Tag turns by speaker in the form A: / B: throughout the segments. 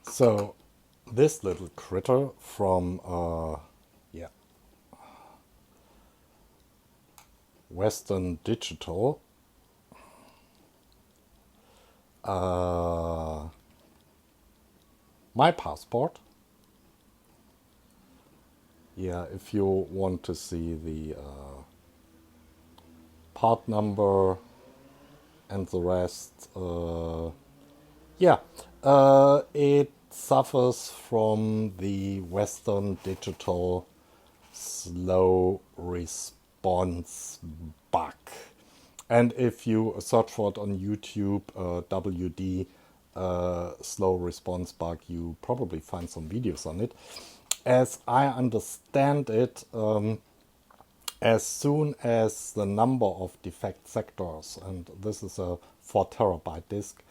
A: So this little critter from Western Digital, my passport. Yeah, if you want to see the part number and the rest, it suffers from the Western Digital slow response bug. And if you search for it on YouTube, WD slow response bug, you probably find some videos on it. As I understand it, as soon as the number of defect sectors, and this is a 4 terabyte disk,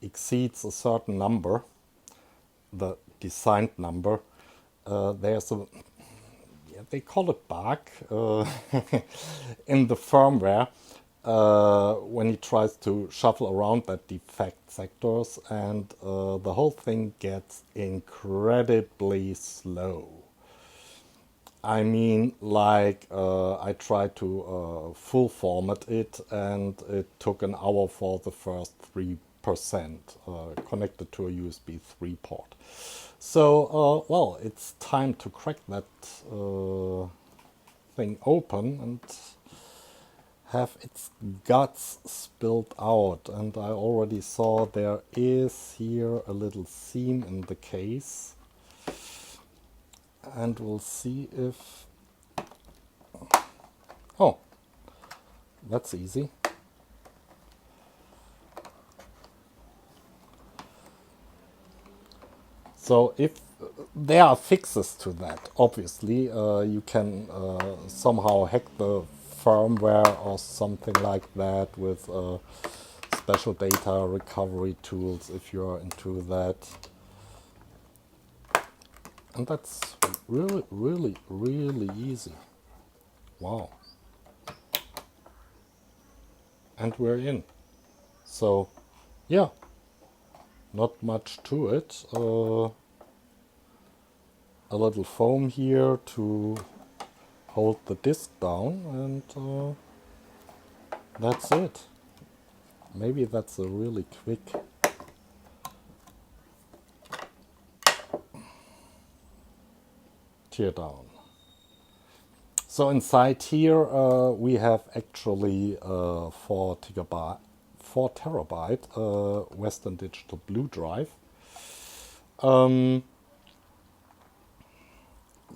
A: exceeds a certain number, the designed number, there's a, they call it bug in the firmware when he tries to shuffle around that defect sectors, and the whole thing gets incredibly slow. I mean, like, I tried to full format it, and it took an hour for the first 3% connected to a USB 3 port. So, well, it's time to crack that thing open and have its guts spilled out. And I already saw there is here a little seam in the case. And we'll see if... Oh, that's easy. So if there are fixes to that, obviously, you can somehow hack the firmware or something like that with special data recovery tools if you're into that. And that's really, really, really easy. Wow. And we're in. So, yeah, not much to it. A little foam here to hold the disc down, and that's it. Maybe that's a really quick teardown. So inside here we have actually 4 terabyte Western Digital Blue drive.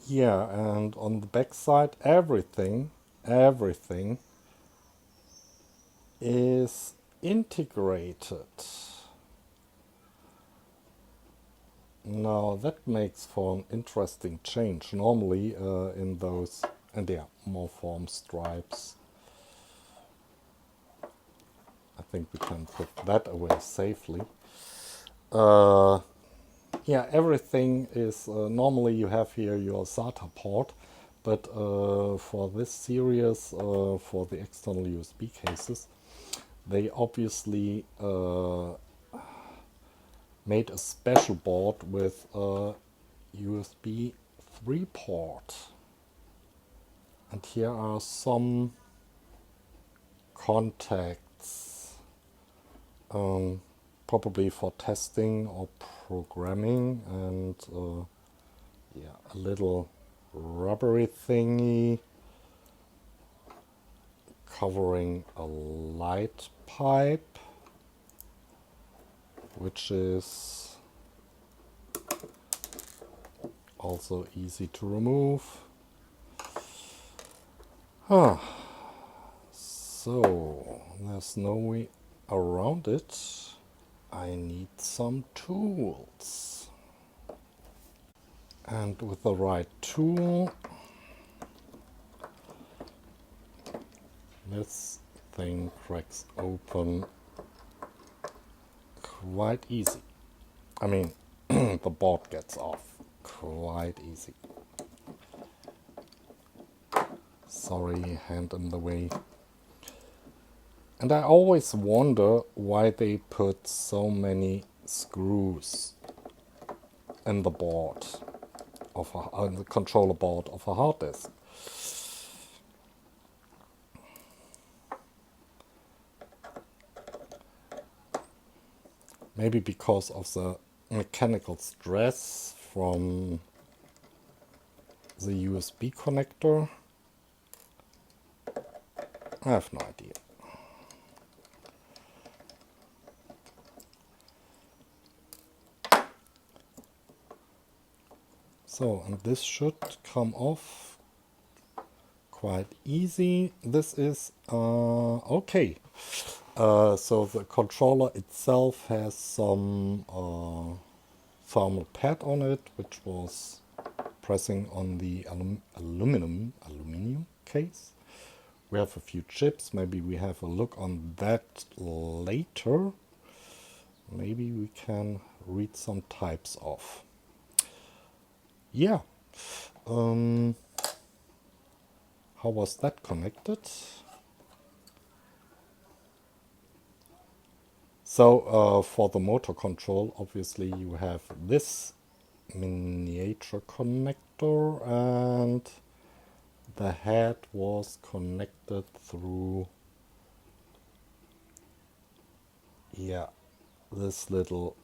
A: Yeah, and on the back side, everything is integrated. Now that makes for an interesting change. Normally in those, and yeah, more form stripes. I think we can put that away safely. Yeah, everything is, normally you have here your SATA port, but for this series, for the external USB cases, they obviously made a special board with a USB 3 port. And here are some contacts, probably for testing or programming, and yeah, a little rubbery thingy covering a light pipe, which is also easy to remove. So there's no way around it. I need some tools. And with the right tool, this thing cracks open quite easy. I mean, the board gets off quite easy. Sorry, hand in the way. And I always wonder why they put so many screws in the board of the controller board of a hard disk. Maybe because of the mechanical stress from the USB connector. I have no idea. So, and this should come off quite easy. This is okay. So the controller itself has some thermal pad on it, which was pressing on the aluminum case. We have a few chips. Maybe we have a look on that later. Maybe we can read some types off. Yeah. How was that connected? So for the motor control, obviously you have this miniature connector, and the head was connected through, yeah, this little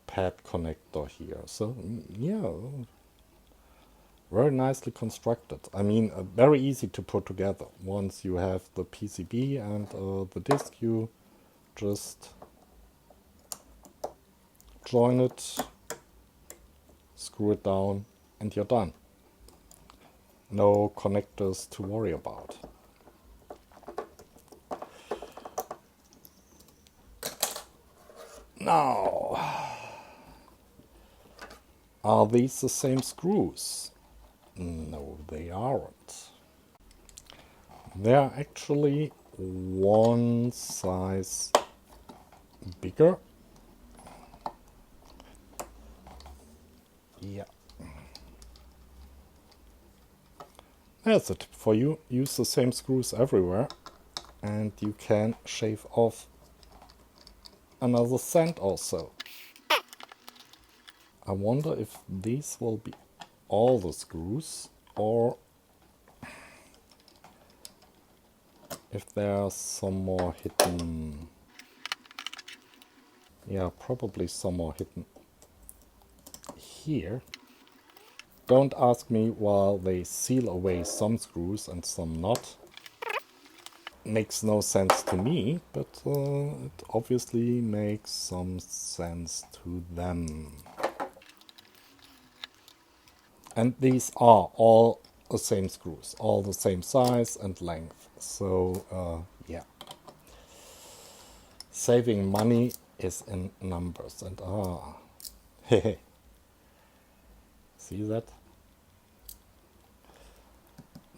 A: pad connector here. So yeah, very nicely constructed. I mean, very easy to put together. Once you have the PCB and the disk, you just join it, screw it down, and you're done. No connectors to worry about. Now, are these the same screws? No, they aren't. They're actually one size bigger. Yeah. That's a tip for you. Use the same screws everywhere, and you can shave off another cent also. I wonder if these will be all the screws, or if there are some more hidden. Yeah, probably some more hidden here. Don't ask me why they seal away some screws and some not. Makes no sense to me, but it obviously makes some sense to them. And these are all the same screws, all the same size and length. So yeah, saving money is in numbers. And see that?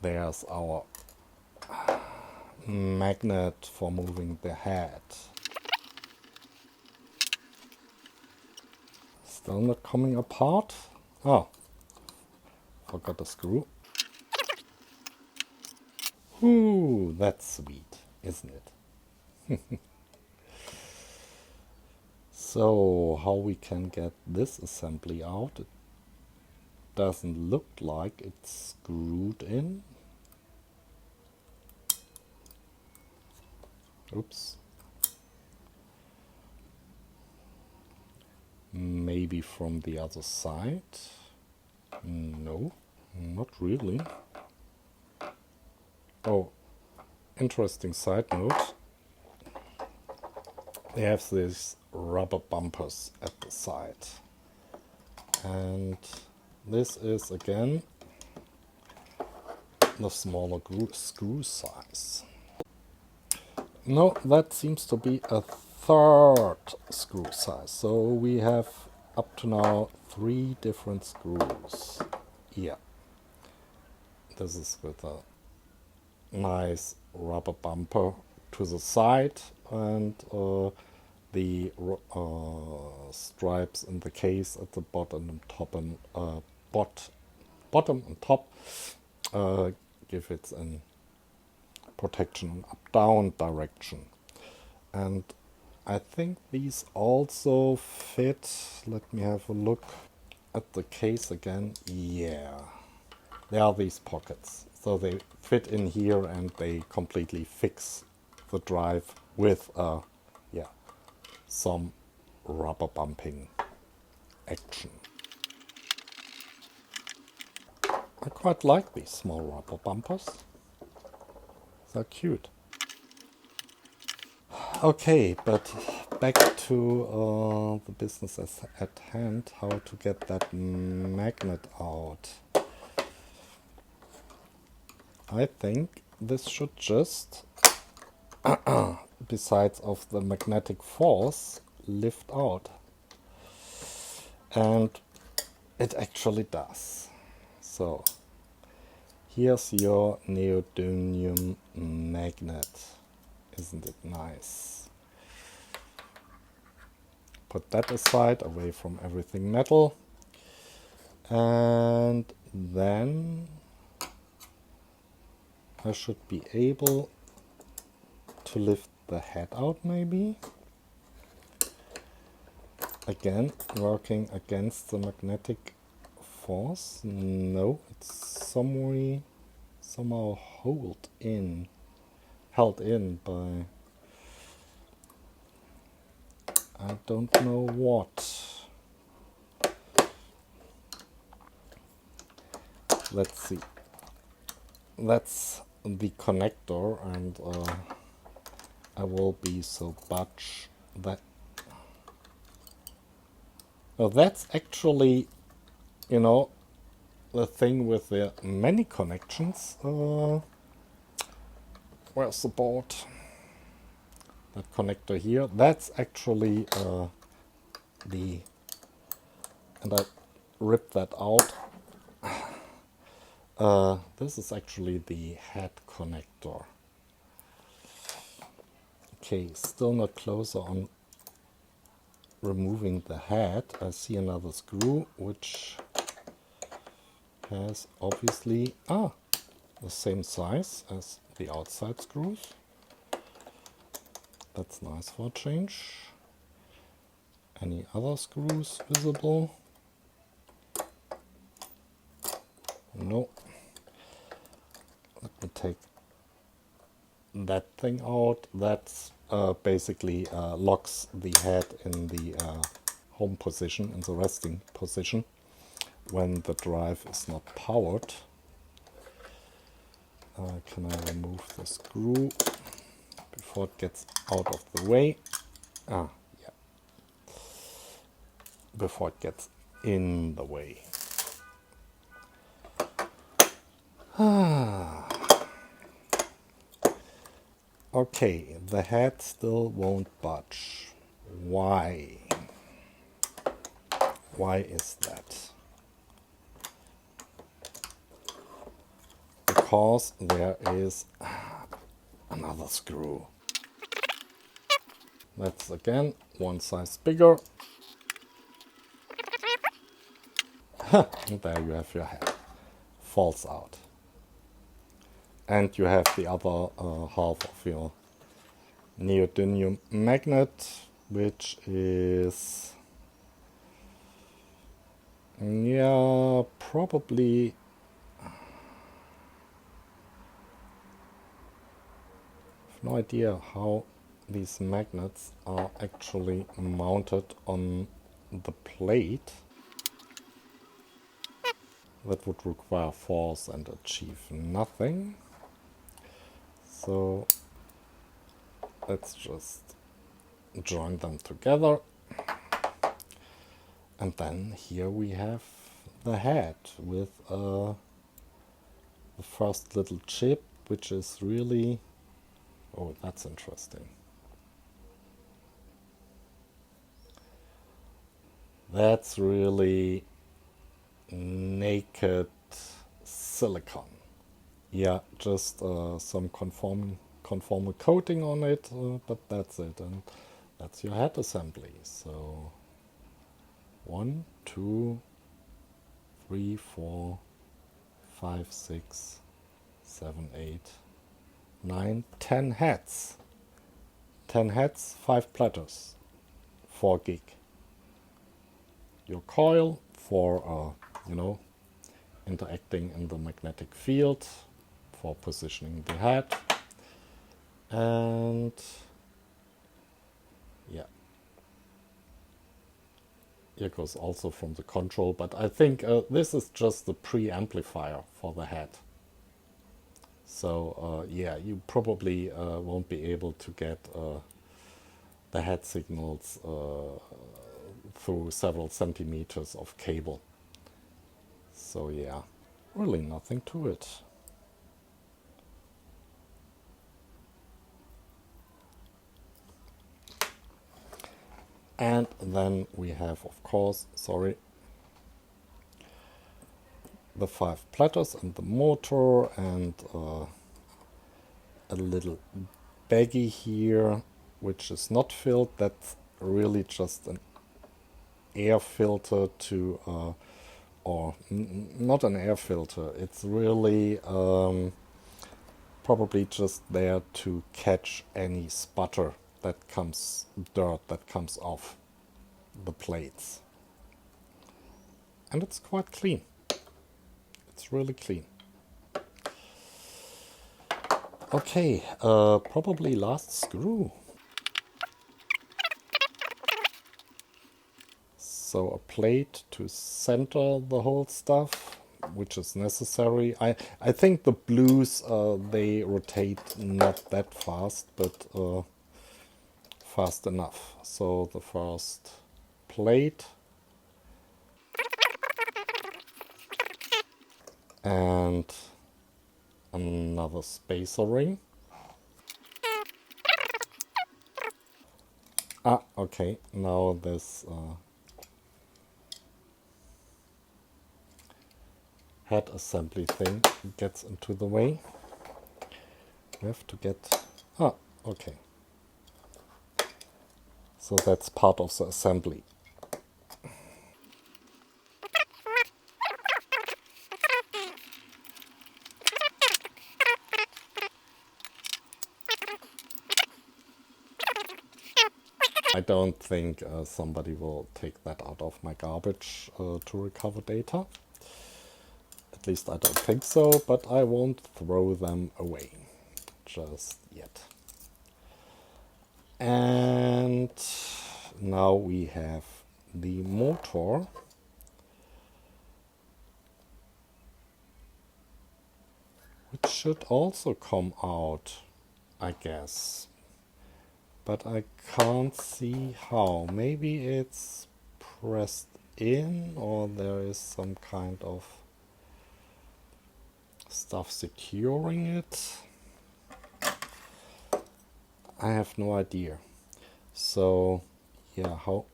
A: There's our magnet for moving the head. Still not coming apart? Oh, forgot a screw. Ooh, that's sweet, isn't it? So, how we can get this assembly out? It doesn't look like it's screwed in. Oops. Maybe from the other side? No, not really. Oh, interesting side note. They have these rubber bumpers at the side. And this is again the smaller screw size. No, that seems to be a third screw size. So we have up to now 3 different screws. Yeah. This is with a nice rubber bumper to the side, and the stripes in the case at the bottom and top and bottom and top give it an protection up-down direction. And I think these also fit, let me have a look, at the case again. Yeah, there are these pockets. So they fit in here and they completely fix the drive with yeah, some rubber bumping action. I quite like these small rubber bumpers. They're cute. Okay, but back to the business at hand, how to get that magnet out. I think this should just, besides of the magnetic force, lift out. And it actually does. So, here's your neodymium magnet. Isn't it nice? Put that aside, away from everything metal. And then I should be able to lift the head out maybe. Again, working against the magnetic force. No, it's somehow held in by I don't know what. Let's see. That's the connector, and I will be so much that. Well, that's actually, you know, the thing with the many connections. Where's the board? That connector here. That's actually the, and I ripped that out. This is actually the head connector. Okay, still not closer on removing the head. I see another screw which has obviously the same size as the outside screws. That's nice for a change. Any other screws visible? No. Let me take that thing out. That's basically locks the head in the home position, in the resting position, when the drive is not powered. Can I remove the screw before it gets out of the way? Yeah. Before it gets in the way. Okay, the head still won't budge. Why? Why is that? Because there is another screw. That's again one size bigger. And there you have your head. Falls out. And you have the other half of your neodymium magnet, which is, yeah, probably no idea how these magnets are actually mounted on the plate. That would require force and achieve nothing. So let's just join them together. And then here we have the head with the first little chip, which is really, oh, that's interesting. That's really naked silicon. Yeah, just some conformal coating on it, but that's it. And that's your head assembly. So 1, 2, 3, 4, 5, 6, 7, 8, 9, 10 heads. 10 heads, 5 platters, 4 gig. your coil for, you know, interacting in the magnetic field, for positioning the head. And yeah, here goes also from the control, but I think this is just the preamplifier for the head. So yeah, you probably won't be able to get the head signals through several centimeters of cable. So yeah, really nothing to it. And then we have, of course, sorry, the 5 platters and the motor and a little baggie here, which is not filled. That's really just an air filter to, or not an air filter. It's really probably just there to catch any sputter that comes, dirt that comes off the plates. And it's quite clean. It's really clean. Okay, probably last screw. So a plate to center the whole stuff, which is necessary. I think the blues, they rotate not that fast, but fast enough. So the first plate. And another spacer ring. Ah, okay, now this head assembly thing gets into the way. We have to get... Ah, okay. So that's part of the assembly. I don't think somebody will take that out of my garbage to recover data. At least I don't think so, but I won't throw them away just yet. And now we have the motor. Which should also come out, I guess. But I can't see how. Maybe it's pressed in, or there is some kind of stuff securing it. I have no idea. So yeah, how...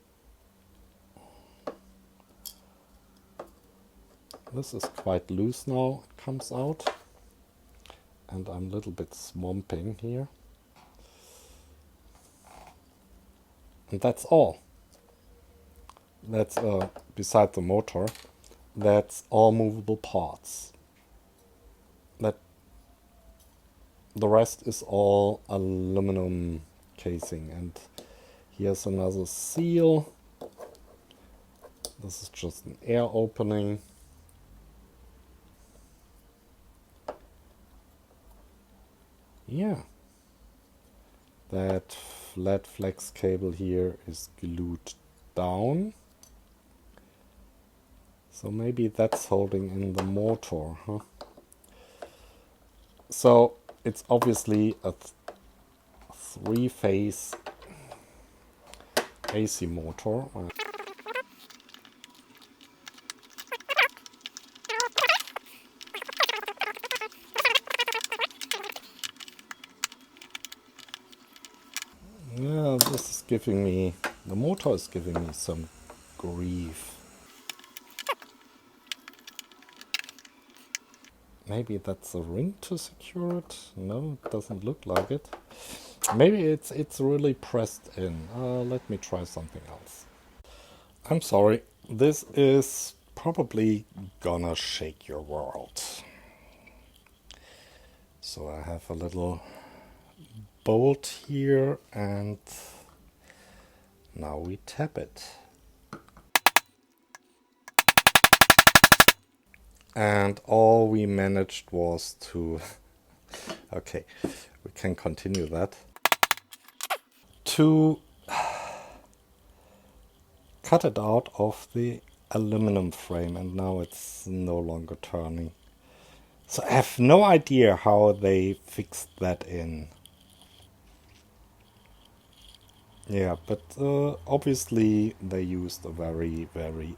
A: This is quite loose now, it comes out. And I'm a little bit swamping here. And that's all. That's, beside the motor, that's all movable parts. That the rest is all aluminum casing. And here's another seal. This is just an air opening. Yeah. That flat flex cable here is glued down. So maybe that's holding in the motor, huh? So it's obviously a 3-phase AC motor. Yeah, this is giving me, the motor is giving me some grief. Maybe that's a ring to secure it? No, it doesn't look like it. Maybe it's really pressed in. Let me try something else. I'm sorry, this is probably gonna shake your world. So I have a little bolt here, and now we tap it. And all we managed was to, okay, we can continue that, to cut it out of the aluminum frame, and now it's no longer turning. So I have no idea how they fixed that in. Yeah, but obviously they used a very, very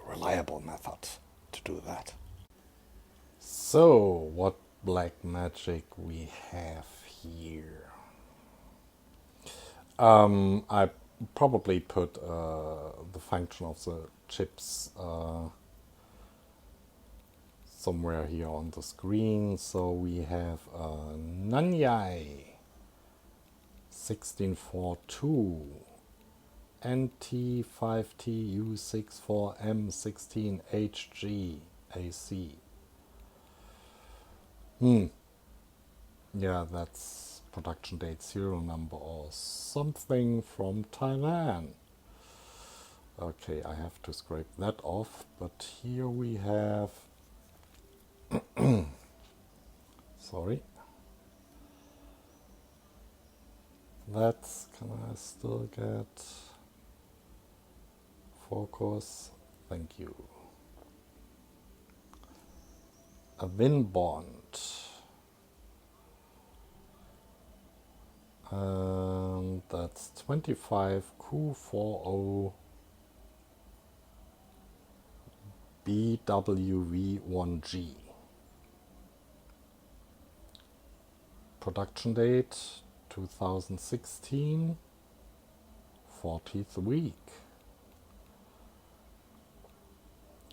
A: reliable method to do that. So, what black magic we have here? I probably put the function of the chips somewhere here on the screen. So we have Nanyai 1642, NT5TU64M16HG AC. Yeah, that's production date, serial number or something from Thailand. Okay, I have to scrape that off, but here we have, sorry, that's, can I still get focus? Thank you. A Win bond. And that's 25Q40 BWV1G. Production date 2016, 40th week.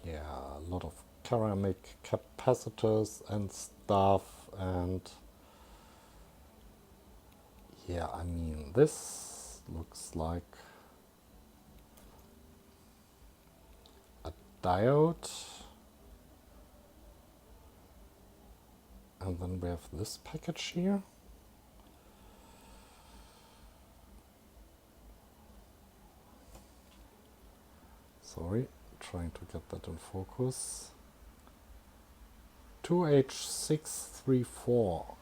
A: Yeah, a lot of ceramic capacitors and stuff, and yeah, I mean, this looks like a diode. And then we have this package here. Sorry, trying to get that in focus. 2H634.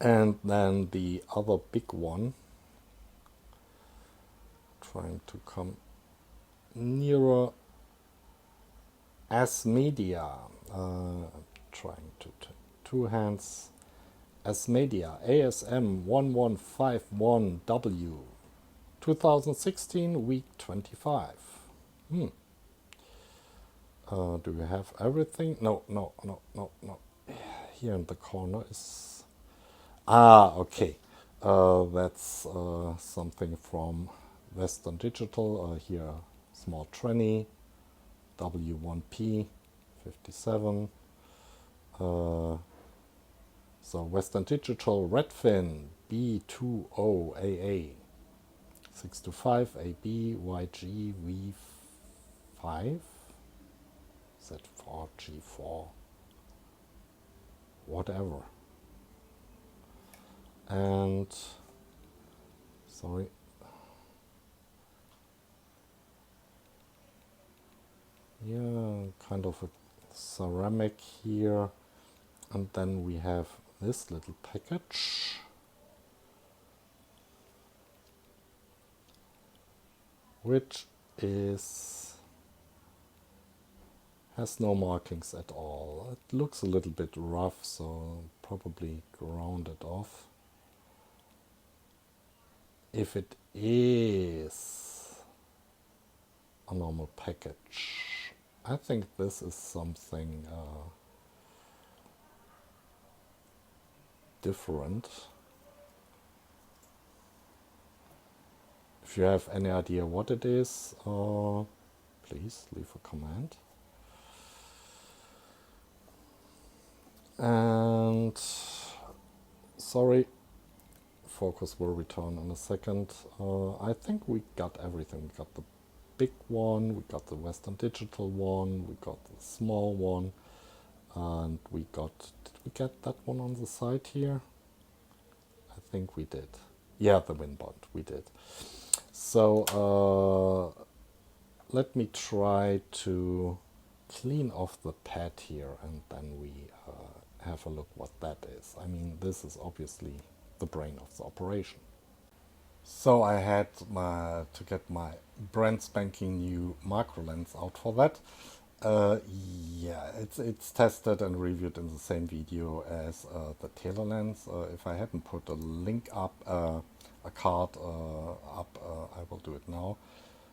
A: And then the other big one, trying to come nearer, as media. Trying to two hands. As media ASM 1151W 2016 week 25. Do we have everything? No. Here in the corner is... okay. That's something from Western Digital. Here, small tranny, W1P 57. So Western Digital Redfin B20AA 625 AB YG V5 Z4G4 whatever. And sorry, yeah, kind of a ceramic here. And then we have this little package, which has no markings at all. It looks a little bit rough, so probably ground it off. If it is a normal package, I think this is something different. If you have any idea what it is, please leave a comment. And sorry, focus will return in a second. I think we got everything. We got the big one, we got the Western Digital one, we got the small one, and we got, did we get that one on the side here? I think we did. Yeah, the Win bond, we did. So let me try to clean off the pad here, and then we have a look what that is. I mean, this is obviously the brain of the operation. So I had to get my brand spanking new macro lens out for that. Yeah, it's tested and reviewed in the same video as the Taylor lens. If I hadn't put a link up, a card up, I will do it now.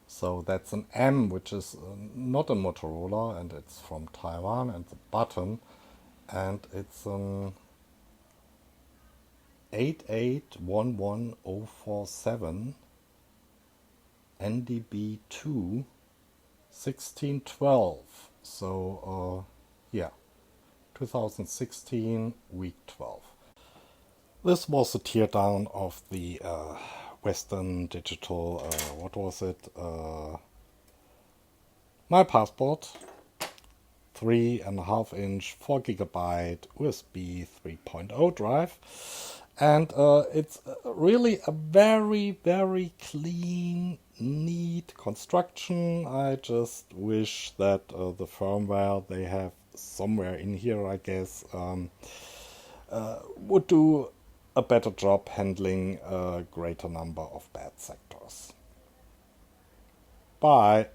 A: So that's an M, which is not a Motorola, and it's from Taiwan, and the button, and it's an 8811047 NDB2 1612. So yeah, 2016 week 12. This was a teardown of the Western Digital, what was it? My passport, 3.5-inch, 4 GB USB 3.0 drive. And it's really a very, very clean, neat construction. I just wish that the firmware they have somewhere in here, I guess, would do a better job handling a greater number of bad sectors. Bye.